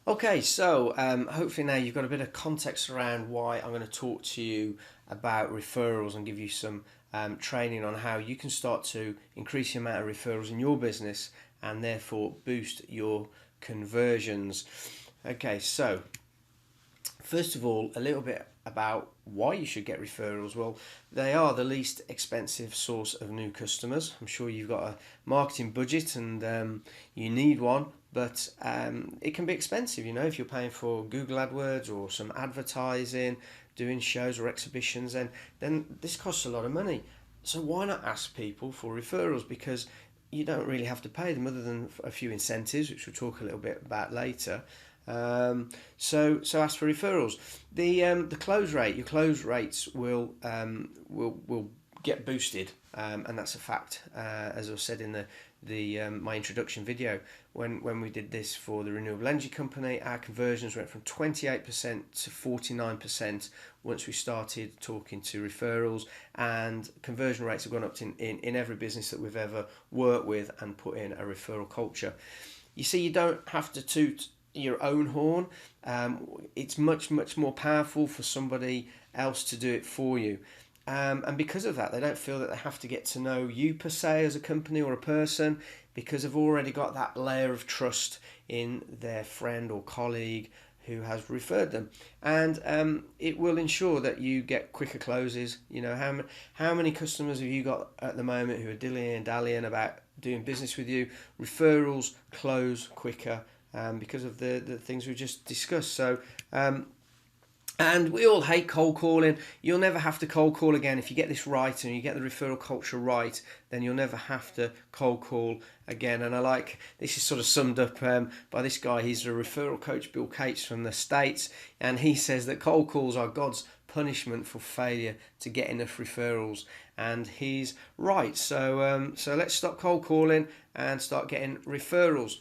Okay, so hopefully now you've got a bit of context around why I'm going to talk to you about referrals and give you some training on how you can start to increase the amount of referrals in your business and therefore boost your conversions. Okay, so first of all, a little bit about why you should get referrals. Well, they are the least expensive source of new customers. I'm sure you've got a marketing budget and you need one, but it can be expensive, if you're paying for Google AdWords or some advertising, doing shows or exhibitions, then this costs a lot of money. So why not ask people for referrals? Because you don't really have to pay them other than a few incentives, which we'll talk a little bit about later. So ask for referrals. The close rate, your close rates will get boosted, and that's a fact. As I said in the my introduction video, when we did this for the renewable energy company, our conversions went from 28% to 49% once we started talking to referrals, and conversion rates have gone up in every business that we've ever worked with and put in a referral culture. You see, you don't have to toot your own horn. It's much more powerful for somebody else to do it for you, and because of that they don't feel that they have to get to know you per se as a company or a person, because they've already got that layer of trust in their friend or colleague who has referred them, and it will ensure that you get quicker closes. How many customers have you got at the moment who are dilly and dallying about doing business with you? Referrals close quicker because of the things we just discussed. So, and we all hate cold calling. You'll never have to cold call again. If you get this right and you get the referral culture right, then you'll never have to cold call again. And I like, this is sort of summed up by this guy. He's a referral coach, Bill Cates, from the States, and he says that cold calls are God's punishment for failure to get enough referrals, and he's right. So let's stop cold calling and start getting referrals.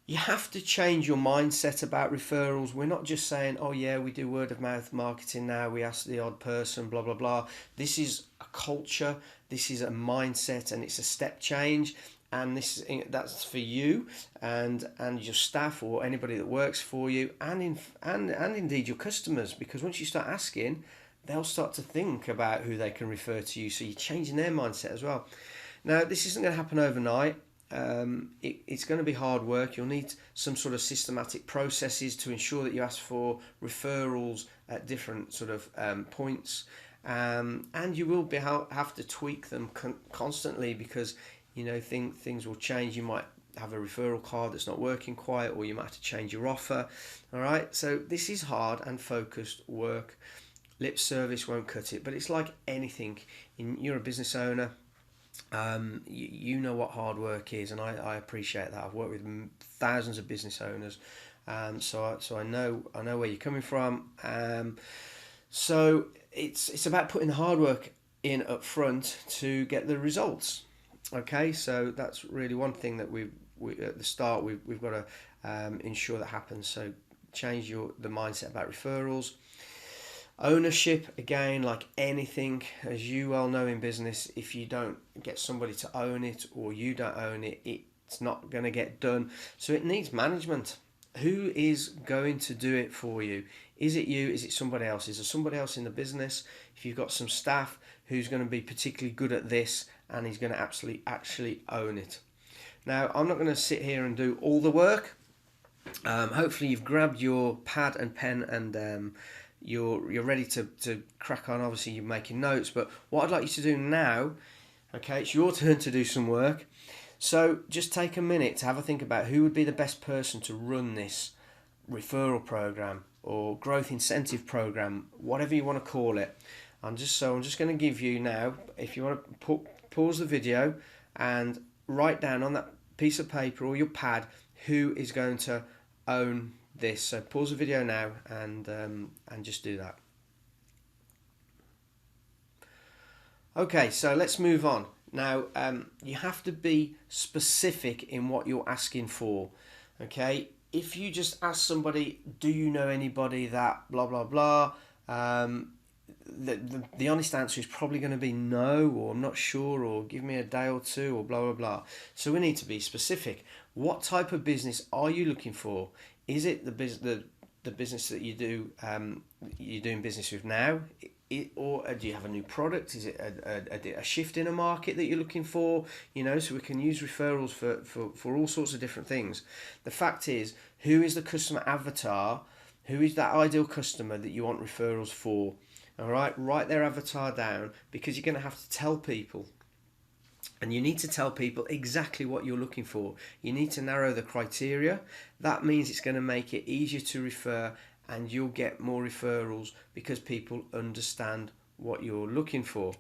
You have to change your mindset about referrals. We're not just saying, oh yeah, we do word of mouth marketing now, we ask the odd person, blah blah blah. This is a culture, this is a mindset, and it's a step change. And that's for you and your staff or anybody that works for you, and indeed your customers, because once you start asking, they'll start to think about who they can refer to you. So you're changing their mindset as well. Now, this isn't going to happen overnight. It's going to be hard work. You'll need some sort of systematic processes to ensure that you ask for referrals at different sort of points, and you will have to tweak them constantly, because things will change. You might have a referral card that's not working quite, or you might have to change your offer. All right, so this is hard and focused work. Lip service won't cut it, but it's like anything. You're a business owner. You know what hard work is, and I appreciate that. I've worked with thousands of business owners, so I know where you're coming from. So it's about putting the hard work in up front to get the results. Okay, so that's really one thing that we at the start we've got to ensure that happens. So change the mindset about referrals. Ownership, again, like anything, as you well know in business, if you don't get somebody to own it, or you don't own it, it's not going to get done. So it needs management. Who is going to do it for you? Is it you? Is it somebody else? Is there somebody else in the business? If you've got some staff who's going to be particularly good at this and he's going to actually own it. Now, I'm not going to sit here and do all the work. Hopefully you've grabbed your pad and pen and you're ready to crack on. Obviously you're making notes, but what I'd like you to do now, okay, it's your turn to do some work. So just take a minute to have a think about who would be the best person to run this referral program or growth incentive program, whatever you want to call it. I'm just going to give you now, if you want to pause the video and write down on that piece of paper or your pad who is going to own this. So pause the video now and just do that. Okay, so let's move on. Now, you have to be specific in what you're asking for. Okay, if you just ask somebody, do you know anybody that blah blah blah, the honest answer is probably going to be no, or I'm not sure, or give me a day or two, or blah blah blah. So we need to be specific. What type of business are you looking for? Is it the business that you're doing business with now, or do you have a new product? Is it a shift in a market that you're looking for? So we can use referrals for all sorts of different things. The fact is, who is the customer avatar? Who is that ideal customer that you want referrals for? All right, write their avatar down, because you're going to have to tell people. And you need to tell people exactly what you're looking for. You need to narrow the criteria. That means it's going to make it easier to refer, and you'll get more referrals because people understand what you're looking for.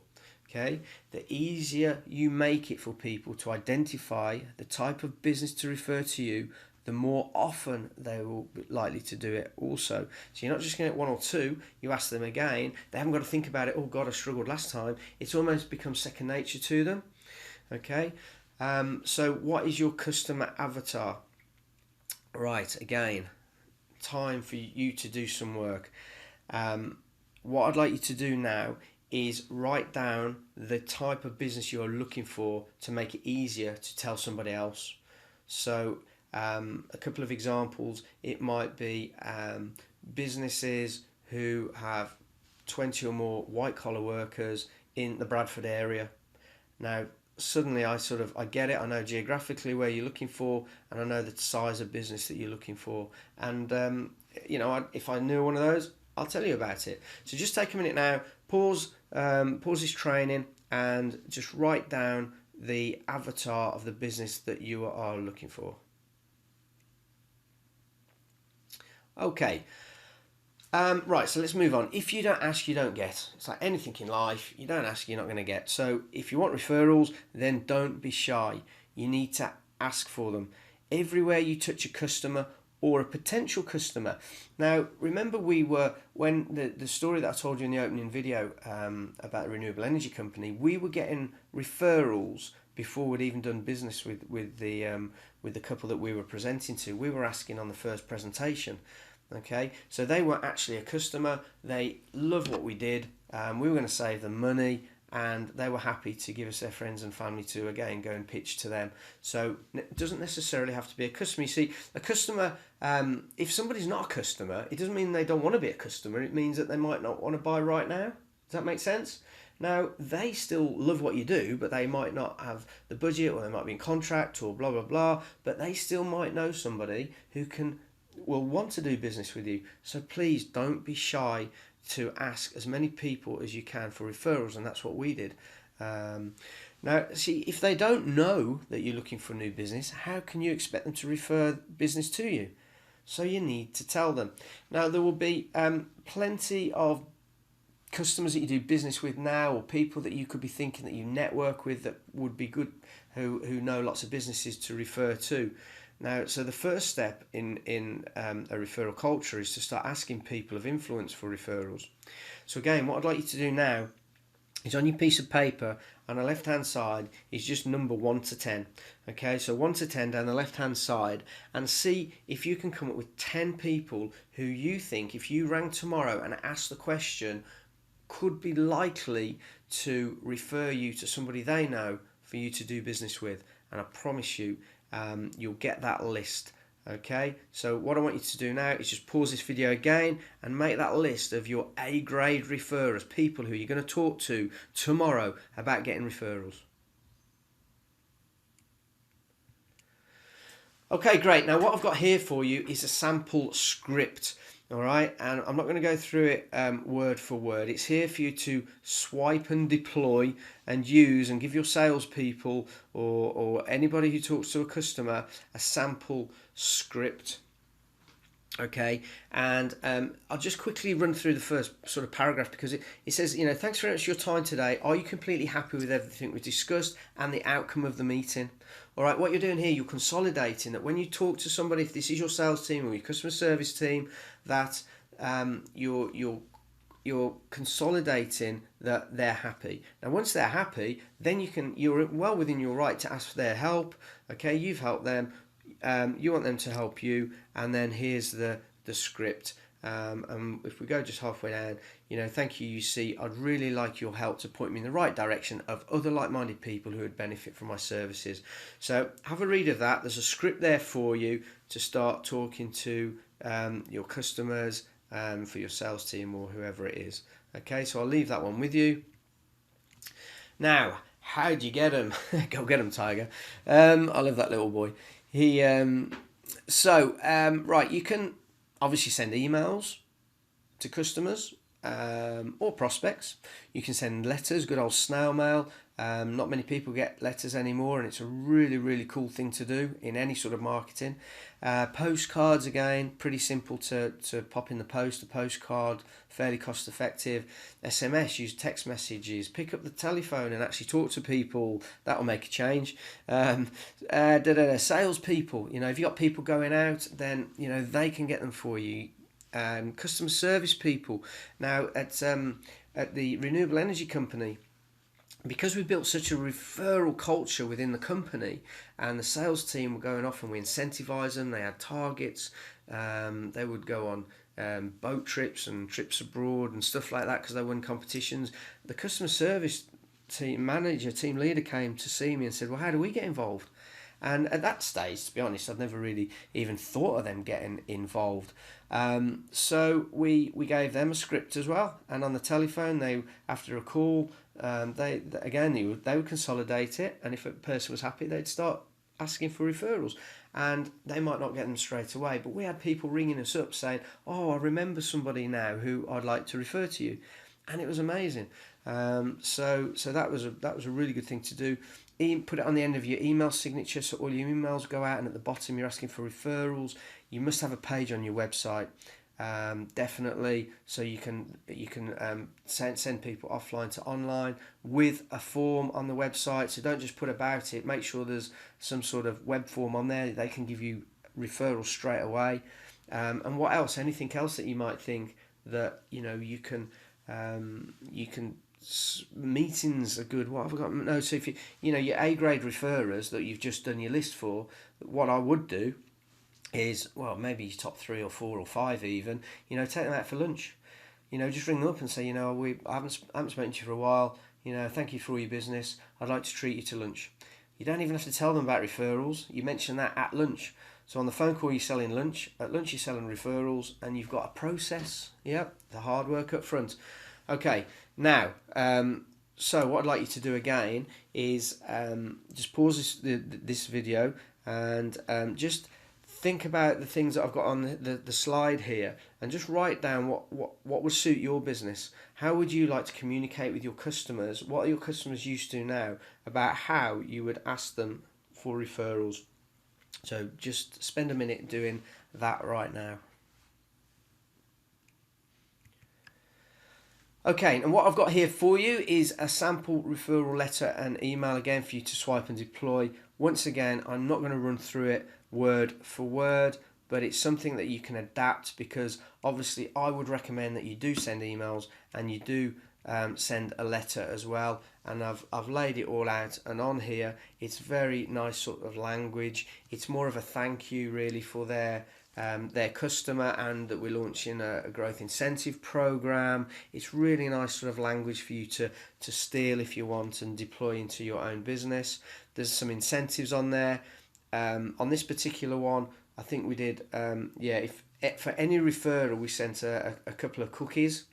Okay? The easier you make it for people to identify the type of business to refer to you, the more often they will be likely to do it also. So you're not just going to get one or two, you ask them again. They haven't got to think about it, oh God, I struggled last time. It's almost become second nature to them. Okay, so what is your customer avatar? Right, again, time for you to do some work. What I'd like you to do now is write down the type of business you're looking for to make it easier to tell somebody else. So a couple of examples, it might be businesses who have 20 or more white collar workers in the Bradford area. Now, suddenly I get it. I know geographically where you're looking for, and I know the size of business that you're looking for. And if I knew one of those, I'll tell you about it. So just take a minute now, pause this training, and just write down the avatar of the business that you are looking for. Okay. Right, so let's move on. If you don't ask, you don't get. It's like anything in life. You don't ask, you're not going to get. So if you want referrals, then don't be shy. You need to ask for them. Everywhere you touch a customer or a potential customer. Now, remember when the story that I told you in the opening video about the renewable energy company, we were getting referrals before we'd even done business with the couple that we were presenting to. We were asking on the first presentation. Okay, so they were actually a customer. They loved what we did. We were going to save them money, and they were happy to give us their friends and family to, again, go and pitch to them. So it doesn't necessarily have to be a customer. You see, a customer, if somebody's not a customer, it doesn't mean they don't want to be a customer. It means that they might not want to buy right now. Does that make sense? Now, they still love what you do, but they might not have the budget, or they might be in contract, or blah, blah, blah, but they still might know somebody who will want to do business with you. So please don't be shy to ask as many people as you can for referrals, and that's what we did. Now, see, if they don't know that you're looking for new business, how can you expect them to refer business to you? So you need to tell them. Now, there will be plenty of customers that you do business with now, or people that you could be thinking that you network with that would be good, who know lots of businesses to refer to. Now, so the first step in a referral culture is to start asking people of influence for referrals. So again, what I'd like you to do now is, on your piece of paper on the left hand side is just number 1 to 10. Okay, so 1 to 10 down the left hand side, and see if you can come up with 10 people who you think, if you rang tomorrow and asked the question, could be likely to refer you to somebody they know for you to do business with. And I promise you, you'll get that list. Okay, so what I want you to do now is just pause this video again and make that list of your A-grade referrers, people who you're going to talk to tomorrow about getting referrals. Okay, great. Now what I've got here for you is a sample script. All right, and I'm not going to go through it word for word. It's here for you to swipe and deploy and use, and give your salespeople or anybody who talks to a customer a sample script. Okay, and I'll just quickly run through the first sort of paragraph, because it says, thanks very much for your time today. Are you completely happy with everything we discussed and the outcome of the meeting? All right, what you're doing here, you're consolidating that when you talk to somebody, if this is your sales team or your customer service team, that you're consolidating that they're happy. Now, once they're happy, then you're well within your right to ask for their help. Okay, you've helped them. You want them to help you, and then here's the script. And if we go just halfway down, thank you, you see, I'd really like your help to point me in the right direction of other like-minded people who would benefit from my services. So have a read of that. There's a script there for you to start talking to your customers, for your sales team or whoever it is. Okay, so I'll leave that one with you. Now, how do you get them? Go get them, Tiger. I love that little boy. Right, you can obviously send emails to customers or prospects. You can send letters, good old snail mail. Not many people get letters anymore, and it's a really, really cool thing to do in any sort of marketing. Postcards, again, pretty simple to pop in the post. A postcard, fairly cost effective. SMS, use text messages. Pick up the telephone and actually talk to people. That'll make a change. Salespeople, if you've got people going out, then they can get them for you. Customer service people. Now at the renewable energy company, because we built such a referral culture within the company, and the sales team were going off and we incentivise them, they had targets, they would go on boat trips and trips abroad and stuff like that because they won competitions. The customer service team leader came to see me and said, well, how do we get involved? And at that stage, to be honest, I'd never really even thought of them getting involved. So we gave them a script as well, and on the telephone, they, after a call, they would consolidate it, and if a person was happy, they'd start asking for referrals. And they might not get them straight away, but we had people ringing us up saying, oh, I remember somebody now who I'd like to refer to you. And it was amazing. So that was a really good thing to do. Put it on the end of your email signature, so all your emails go out, and at the bottom you're asking for referrals. You must have a page on your website, definitely, so you can send people offline to online with a form on the website. So don't just put about it. Make sure there's some sort of web form on there. They can give you referrals straight away. And what else? Anything else that you might think that you can meetings are good. What have I got? No, so if your A grade referrers that you've just done your list for, what I would do is, well, maybe your top 3 or 4 or 5 even, take them out for lunch. Just ring them up and say, I haven't spoken to you for a while. Thank you for all your business. I'd like to treat you to lunch. You don't even have to tell them about referrals. You mention that at lunch. So on the phone call, you're selling lunch. At lunch, you're selling referrals, and you've got a process. Yep, the hard work up front. Okay, now, so what I'd like you to do again is just pause this video and just think about the things that I've got on the slide here, and just write down what would suit your business. How would you like to communicate with your customers? What are your customers used to now about how you would ask them for referrals? So just spend a minute doing that right now. Okay, and what I've got here for you is a sample referral letter and email again for you to swipe and deploy. Once again, I'm not going to run through it word for word, but it's something that you can adapt, because obviously I would recommend that you do send emails and you do send a letter as well. And I've laid it all out, and on here it's very nice sort of language. It's more of a thank you really for their customer, and that we're launching a growth incentive program. It's really nice sort of language for you to steal if you want and deploy into your own business. There's some incentives on there. On this particular one, I think we did, if for any referral we sent a couple of cookies.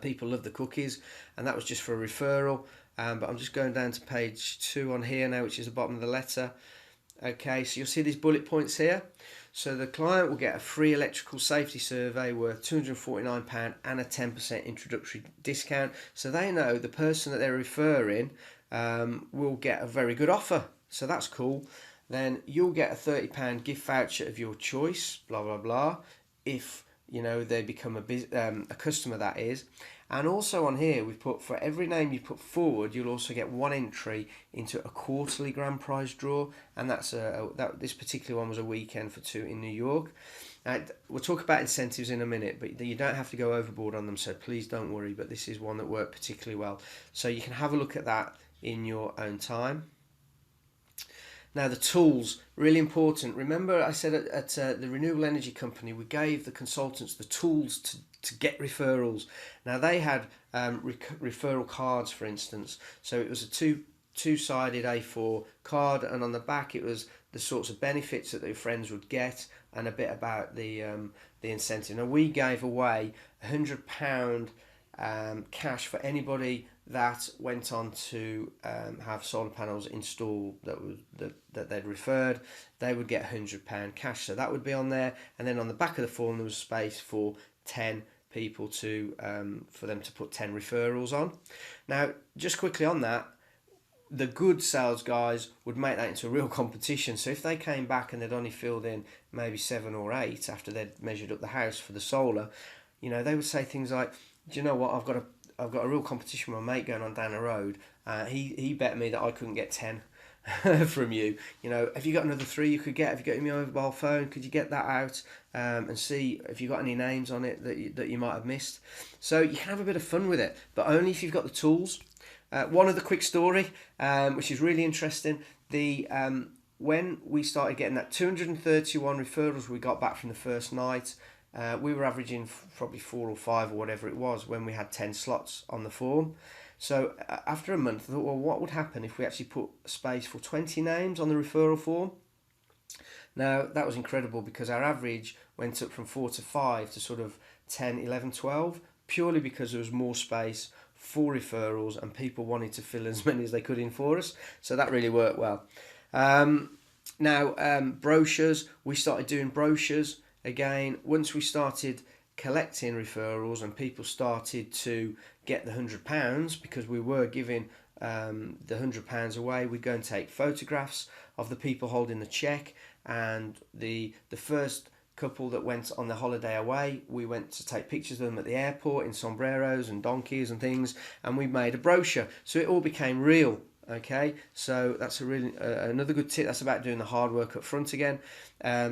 People love the cookies, and that was just for a referral. But I'm just going down to page 2 on here now, which is the bottom of the letter. Okay, so you'll see these bullet points here. So the client will get a free electrical safety survey worth £249 and a 10% introductory discount. So they know the person that they're referring will get a very good offer. So that's cool. Then you'll get a £30 gift voucher of your choice, blah, blah, blah, if they become a customer, that is. And also on here we've put, for every name you put forward, you'll also get 1 entry into a quarterly grand prize draw, and that's this particular one was a weekend for 2 in New York. We'll talk about incentives in a minute, but you don't have to go overboard on them, so please don't worry, but this is one that worked particularly well. So you can have a look at that in your own time. Now the tools, really important. Remember I said at the renewable energy company, we gave the consultants the tools to get referrals. Now they had referral cards, for instance. So it was a two-sided A4 card, and on the back it was the sorts of benefits that their friends would get and a bit about the incentive. Now we gave away £100 cash for anybody that went on to have solar panels installed that they'd referred. They would get £100 cash, so that would be on there. And then on the back of the form there was space for 10 people to for them to put 10 referrals on. Now just quickly on that, the good sales guys would make that into a real competition. So if they came back and they'd only filled in maybe 7 or 8 after they'd measured up the house for the solar, you know, they would say things like, do you know what, I've got a real competition with my mate going on down the road. He bet me that I couldn't get 10 from you. You know, have you got another 3 you could get? Have you got your mobile phone? Could you get that out and see if you got any names on it that you might have missed? So you can have a bit of fun with it, but only if you've got the tools. One other quick story, which is really interesting. When we started getting that 231 referrals we got back from the first night, we were averaging probably 4 or 5 or whatever it was when we had 10 slots on the form. So after a month, I thought, well, what would happen if we actually put space for 20 names on the referral form? Now, that was incredible because our average went up from 4 to 5 to sort of 10, 11, 12, purely because there was more space for referrals and people wanted to fill as many as they could in for us. So that really worked well. Brochures, we started doing brochures again. Once we started collecting referrals and people started to get the £100, because we were giving the £100 away, we'd go and take photographs of the people holding the cheque, and the first couple that went on the holiday away, we went to take pictures of them at the airport in sombreros and donkeys and things, and we made a brochure, so it all became real. Okay, so that's a really another good tip. That's about doing the hard work up front again.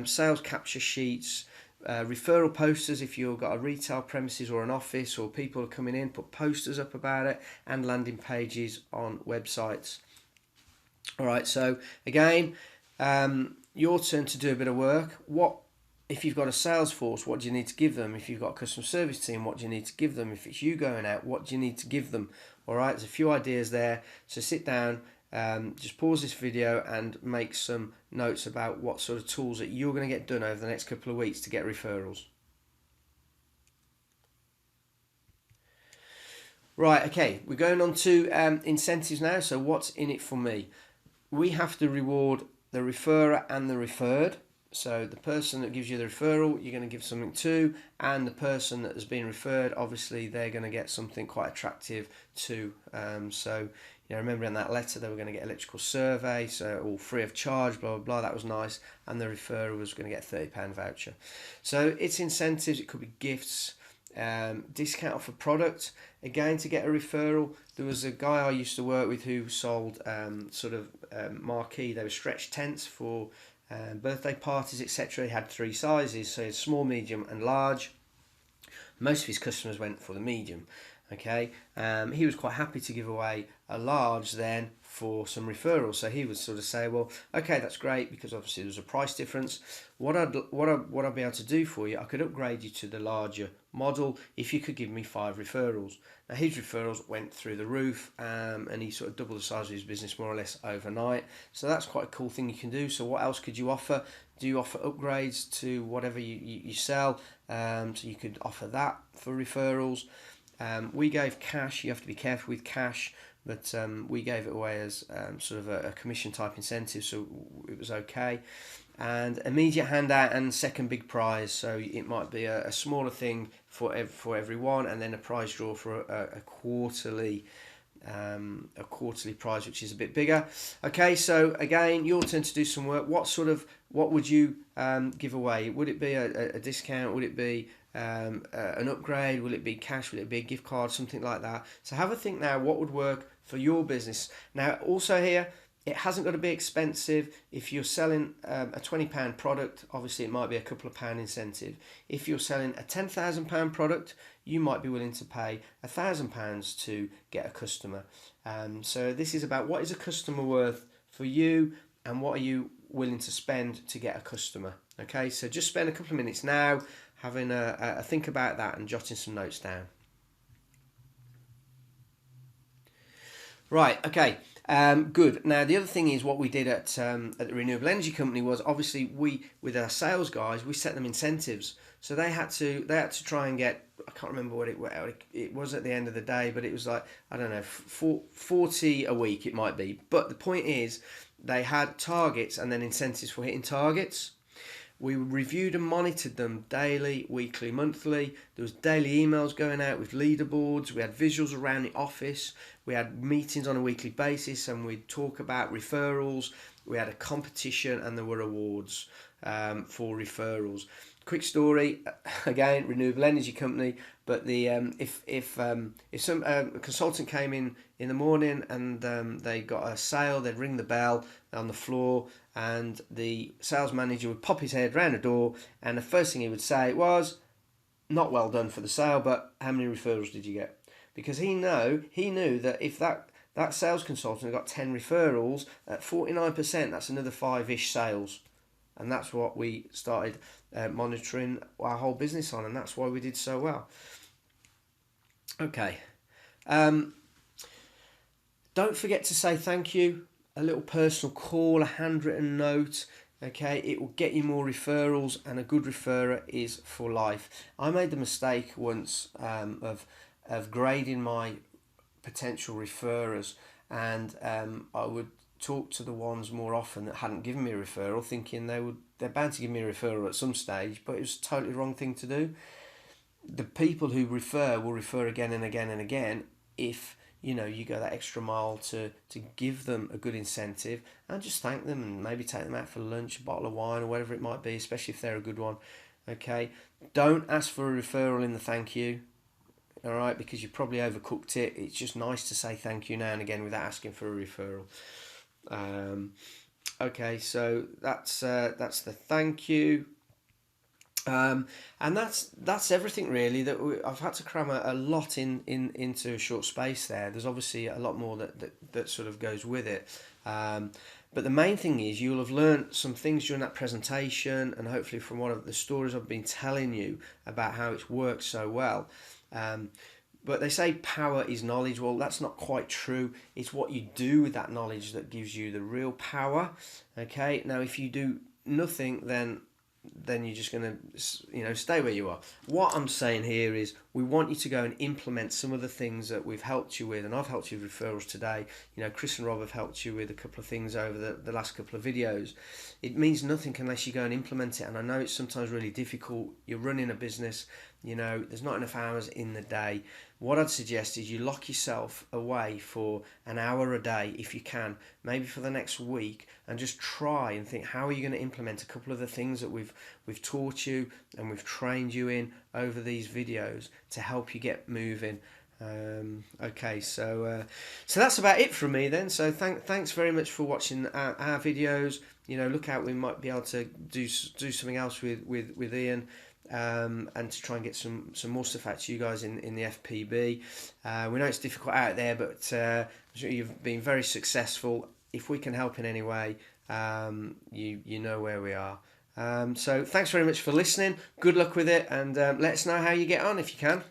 Sales capture sheets, referral posters if you've got a retail premises or an office or people are coming in, put posters up about it, and landing pages on websites. All right, so again, your turn to do a bit of work. If you've got a sales force, what do you need to give them? If you've got a customer service team, what do you need to give them? If it's you going out, what do you need to give them? All right, there's a few ideas there. So sit down, just pause this video and make some notes about what sort of tools that you're going to get done over the next couple of weeks to get referrals. Right, okay, we're going on to incentives now. So what's in it for me? We have to reward the referrer and the referred. So the person that gives you the referral, you're going to give something to, and the person that has been referred, obviously they're going to get something quite attractive too. So, you know, remember in that letter they were going to get electrical survey, so all free of charge, blah, blah, blah. That was nice. And the referrer was going to get a £30 voucher. So it's incentives. It could be gifts, discount off a product. Again, to get a referral, there was a guy I used to work with who sold marquee. They were stretch tents for birthday parties, etc. He had 3 sizes, so small, medium and large. Most of his customers went for the medium. Okay, he was quite happy to give away a large then for some referrals. So he would sort of say, well, okay, that's great, because obviously there's a price difference. What I'd be able to do for you, I could upgrade you to the larger model if you could give me 5 referrals. Now his referrals went through the roof, and he sort of doubled the size of his business more or less overnight. So that's quite a cool thing you can do. So what else could you offer? Do you offer upgrades to whatever you sell? So you could offer that for referrals. We gave cash. You have to be careful with cash, but we gave it away as sort of a commission type incentive, so it was okay. And immediate handout and second big prize, so it might be a smaller thing for everyone, and then a prize draw for a quarterly prize, which is a bit bigger. Okay, so again, your turn to do some work. What would you give away? Would it be a discount? Would it be an upgrade? Will it be cash? Will it be a gift card? Something like that. So have a think now, what would work for your business. Now also here, it hasn't got to be expensive. If you're selling a £20 product, obviously it might be a couple of pound incentive. If you're selling a £10,000 product, you might be willing to pay £1,000 to get a customer. So this is about what is a customer worth for you, and what are you willing to spend to get a customer. Okay, so just spend a couple of minutes now having a think about that and jotting some notes down. Right, okay, good. Now, the other thing is what we did at the renewable energy company was, obviously, we, with our sales guys, we set them incentives. So they had to try and get, I can't remember what it was at the end of the day, but it was like, I don't know, 40 a week it might be. But the point is, they had targets and then incentives for hitting targets. We reviewed and monitored them daily, weekly, monthly. There was daily emails going out with leaderboards. We had visuals around the office. We had meetings on a weekly basis, and we'd talk about referrals. We had a competition, and there were awards for referrals. Quick story, again, renewable energy company. But the if some consultant came in the morning and they got a sale, they'd ring the bell on the floor, and the sales manager would pop his head round the door, and the first thing he would say was, "Not well done for the sale, but how many referrals did you get?" Because he knew that if that sales consultant got 10 referrals at 49%, that's another 5-ish sales. And that's what we started monitoring our whole business on, and that's why we did so well. Okay. Don't forget to say thank you. A little personal call, a handwritten note. Okay, it will get you more referrals, and a good referrer is for life. I made the mistake once of grading my potential referrers, and I would talk to the ones more often that hadn't given me a referral, thinking they're bound to give me a referral at some stage, but it was a totally wrong thing to do. The people who refer will refer again and again and again if you go that extra mile to give them a good incentive, and just thank them and maybe take them out for lunch, a bottle of wine or whatever it might be, especially if they're a good one. Okay, don't ask for a referral in the thank you. All right, because you probably overcooked it. It's just nice to say thank you now and again without asking for a referral. Okay, so that's the thank you, and that's everything really. I've had to cram a lot into a short space there. There's obviously a lot more that sort of goes with it, but the main thing is you'll have learned some things during that presentation, and hopefully from one of the stories I've been telling you about how it's worked so well. But they say power is knowledge. Well, that's not quite true. It's what you do with that knowledge that gives you the real power. Okay. Now, if you do nothing, then you're just going to stay where you are. What I'm saying here is we want you to go and implement some of the things that we've helped you with, and I've helped you with referrals today. Chris and Rob have helped you with a couple of things over the last couple of videos. It means nothing unless you go and implement it, and I know it's sometimes really difficult. You're running a business, there's not enough hours in the day. What I'd suggest is you lock yourself away for an hour a day if you can, maybe for the next week, and just try and think, how are you going to implement a couple of the things that we've taught you and we've trained you in over these videos to help you get moving. Okay, so that's about it from me then. So thanks very much for watching our videos. Look out, we might be able to do something else with Ian. And to try and get some more stuff out to you guys in the FPB. We know it's difficult out there, but you've been very successful. If we can help in any way, you know where we are. So thanks very much for listening. Good luck with it, and let us know how you get on if you can.